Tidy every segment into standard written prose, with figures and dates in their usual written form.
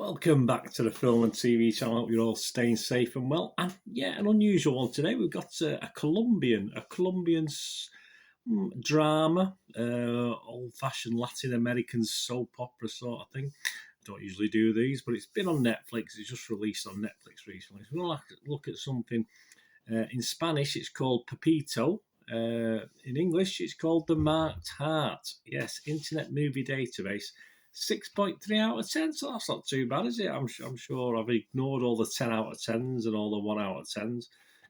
Welcome back to the film and TV channel. I hope you're all staying safe and well. And yeah, an unusual one today. We've got a Colombian drama, old-fashioned Latin American soap opera sort of thing. I don't usually do these, but it's been on Netflix. It's just released on Netflix recently. So we're going to look at something in Spanish. It's called Pepito. In English, it's called The Marked Heart. Yes, Internet Movie Database. 6.3 out of 10, so that's not too bad, is it? I'm sure I've ignored all the 10 out of 10s and all the 1 out of 10s,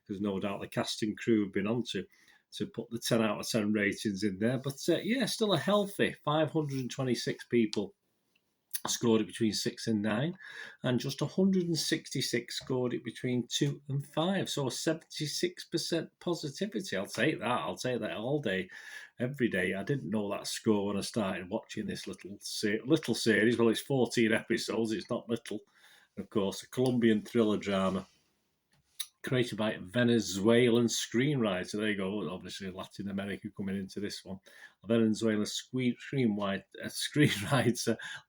because no doubt the cast and crew have been on to put the 10 out of 10 ratings in there. But yeah, still a healthy 526 people scored it between 6 and 9, and just 166 scored it between 2 and 5. So 76% positivity. I'll take that. I'll take that all day, every day. I didn't know that score when I started watching this little series. Well, it's 14 episodes. It's not little. Of course, a Colombian thriller drama created by Venezuelan screenwriter. There you go. Obviously, Latin America coming into this one. A Venezuelan screenwriter,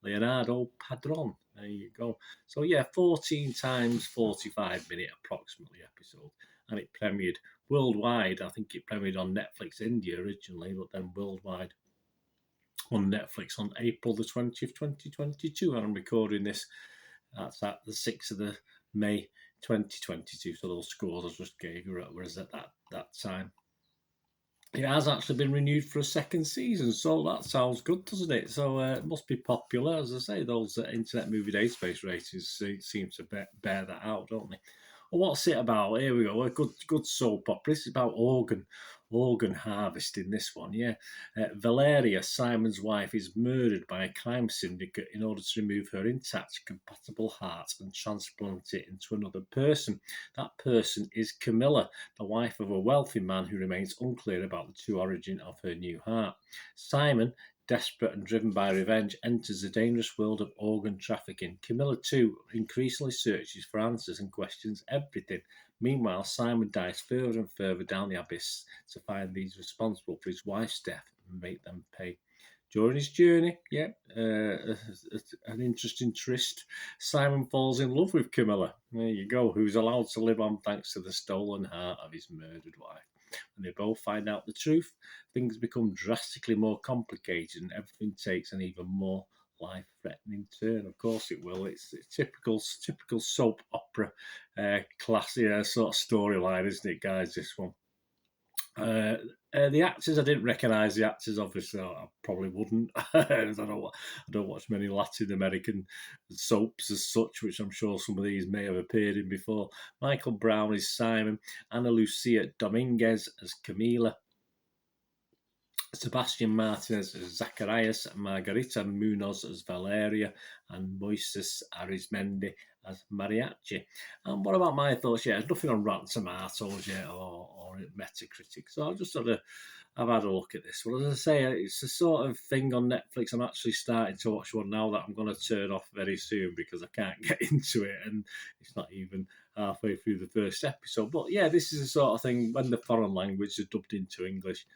Leonardo Padron. There you go. So yeah, 14 times 45-minute approximately episode, and it premiered worldwide. I think it premiered on Netflix India originally, but then worldwide on Netflix on April the 20th, 2022. And I'm recording this. That's at the 6th of the May 2022, so those scores I just gave you whereas at that time. It has actually been renewed for a second season, so that sounds good, doesn't it? So it must be popular. As I say, those Internet Movie Database ratings seem to bear that out, don't they? Well, what's it about? Here we go. A good soap opera. This is about organ harvesting, this one, yeah. Valeria, Simon's wife, is murdered by a crime syndicate in order to remove her intact, compatible heart and transplant it into another person. That person is Camilla, the wife of a wealthy man who remains unclear about the true origin of her new heart. Simon, desperate and driven by revenge, enters the dangerous world of organ trafficking. Camilla, too, increasingly searches for answers and questions everything. Meanwhile, Simon dives further and further down the abyss to find these responsible for his wife's death and make them pay. During his journey, an interesting tryst, Simon falls in love with Camilla, there you go, who's allowed to live on thanks to the stolen heart of his murdered wife. When they both find out the truth, things become drastically more complicated and everything takes an even more life-threatening turn. Of course it will. It's typical soap opera classy sort of storyline, isn't it, guys, this one? The actors, I didn't recognise the actors, obviously. I probably wouldn't. I don't watch many Latin American soaps as such, which I'm sure some of these may have appeared in before. Michael Brown is Simon, Ana Lucia Dominguez as Camila, Sebastian Martinez as Zacharias, Margarita Munoz as Valeria, and Moises Arizmendi as Mariachi. And what about my thoughts? Yeah, there's nothing on Rotten Tomatoes yet or Metacritic, so I've had a look at this. Well, as I say, it's the sort of thing on Netflix I'm actually starting to watch one now that I'm going to turn off very soon because I can't get into it, and it's not even halfway through the first episode. But yeah, this is the sort of thing when the foreign language is dubbed into English.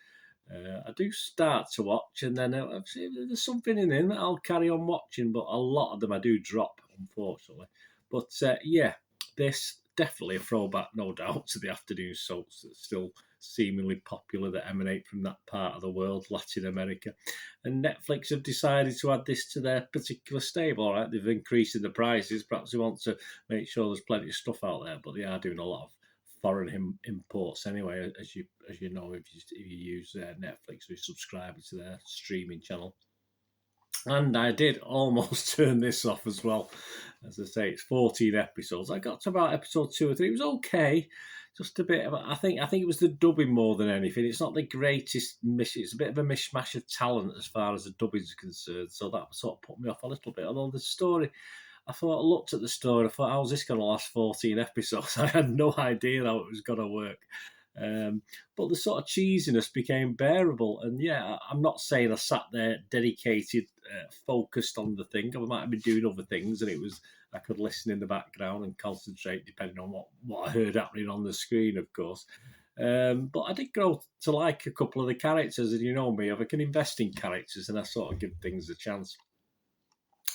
I do start to watch, and then there's something in it that I'll carry on watching, but a lot of them I do drop, unfortunately. But yeah, this definitely a throwback, no doubt, to the afternoon soaps that still seemingly popular that emanate from that part of the world, Latin America. And Netflix have decided to add this to their particular stable. All right, they've increased the prices. Perhaps they want to make sure there's plenty of stuff out there, but they are doing a lot of foreign imports anyway, as you know, if you use Netflix or you subscribe to their streaming channel. And I did almost turn this off as well. As I say, it's 14 episodes. I got to about episode 2 or 3. It was okay, just a bit of. I think it was the dubbing more than anything. It's not the greatest it's a bit of a mishmash of talent as far as the dubbing is concerned. So that sort of put me off a little bit. Although the story, I looked at the story, I thought, how's this going to last 14 episodes? I had no idea how it was going to work. But the sort of cheesiness became bearable. And yeah, I'm not saying I sat there dedicated, focused on the thing. I might have been doing other things, and I could listen in the background and concentrate depending on what I heard happening on the screen, of course. But I did grow to like a couple of the characters, and you know me, if I can invest in characters, and I sort of give things a chance.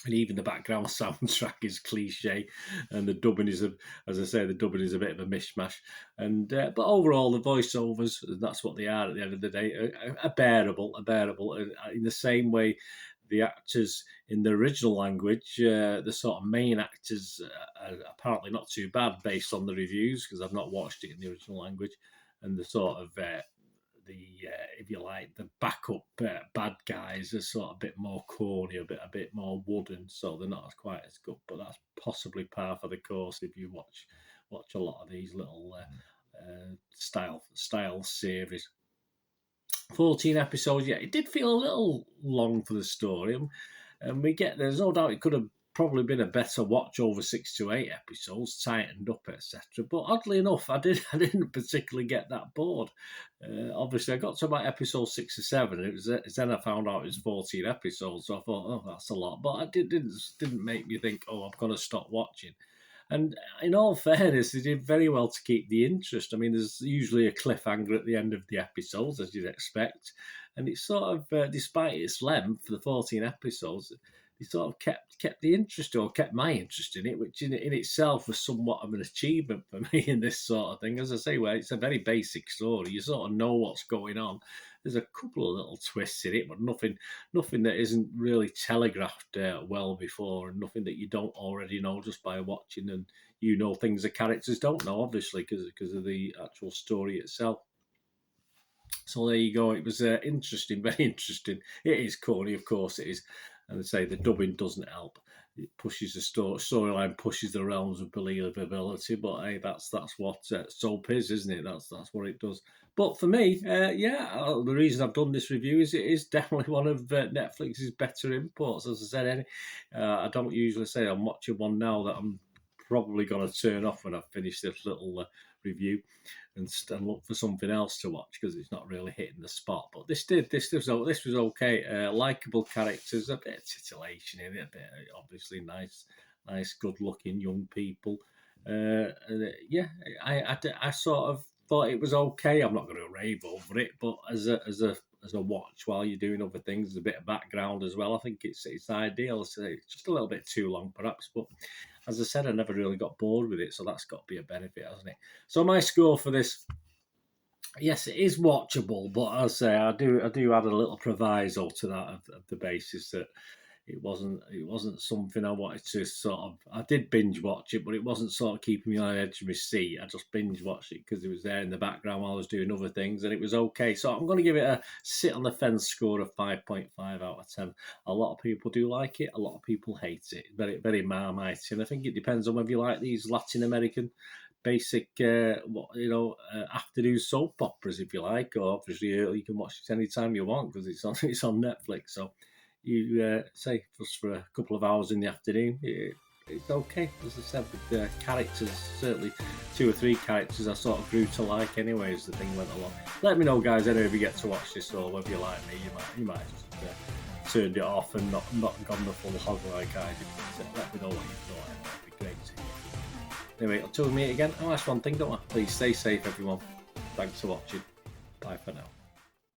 And even the background soundtrack is cliche, and the dubbing is, as I say, the dubbing is a bit of a mishmash. And but overall, the voiceovers, that's what they are at the end of the day, are bearable, in the same way. The actors in the original language, the sort of main actors, are apparently not too bad based on the reviews, because I've not watched it in the original language, and the sort of if you like, the backup bad guys are sort of a bit more corny, a bit more wooden, so they're not quite as good. But that's possibly par for the course if you watch a lot of these little style series. 14 episodes, yeah, it did feel a little long for the story, and there's no doubt it could have probably been a better watch over 6 to 8 episodes, tightened up, etc. But oddly enough, I didn't particularly get that bored. Obviously, I got to about episode 6 or 7. It was then I found out it was 14 episodes, so I thought, oh, that's a lot. But it didn't make me think, oh, I'm going to stop watching. And in all fairness, they did very well to keep the interest. I mean, there's usually a cliffhanger at the end of the episodes, as you'd expect. And it's sort of, despite its length, for the 14 episodes, they sort of kept the interest, or kept my interest in it, which in itself was somewhat of an achievement for me in this sort of thing. As I say, well, it's a very basic story. You sort of know what's going on. There's a couple of little twists in it, but nothing that isn't really telegraphed well before, and nothing that you don't already know just by watching. And you know things the characters don't know, obviously, because of the actual story itself. So there you go. It was interesting, very interesting. It is corny, of course it is. And I say the dubbing doesn't help. It pushes the storyline, pushes the realms of believability. But hey, that's what soap is, isn't it? That's what it does. But for me, the reason I've done this review is it is definitely one of Netflix's better imports. As I said, I don't usually say I'm watching one now that I'm probably going to turn off when I've finished this little review and look for something else to watch, because it's not really hitting the spot. But this was okay. Likeable characters, a bit of titillation in it, a bit obviously nice, good looking young people. I sort of thought it was okay. I'm not going to rave over it, but as a watch while you're doing other things, a bit of background as well, I think it's ideal. So it's just a little bit too long, perhaps, but as I said, I never really got bored with it, so that's got to be a benefit, hasn't it? So my score for this, yes, it is watchable, but as I say, I do add a little proviso to that of the basis that it wasn't something I wanted to sort of. I did binge watch it, but it wasn't sort of keeping me on the edge of my seat. I just binge watched it because it was there in the background while I was doing other things, and it was okay. So I'm going to give it a sit on the fence score of 5.5 out of 10. A lot of people do like it. A lot of people hate it. Very, very Marmite. And I think it depends on whether you like these Latin American basic, afternoon soap operas, if you like, or obviously you can watch it anytime you want because it's on Netflix. So you say just for a couple of hours in the afternoon, it's okay. As I said, with the characters, certainly 2 or 3 characters I sort of grew to like anyway as the thing went along. Let me know, guys, anyway, if you get to watch this, or whether you like me, you might just turned it off and not gone the full hog like I did. Let me know what you thought. That'd be great to hear. Anyway, until we meet again, I'll ask one thing, don't I? Please stay safe, everyone. Thanks for watching. Bye for now.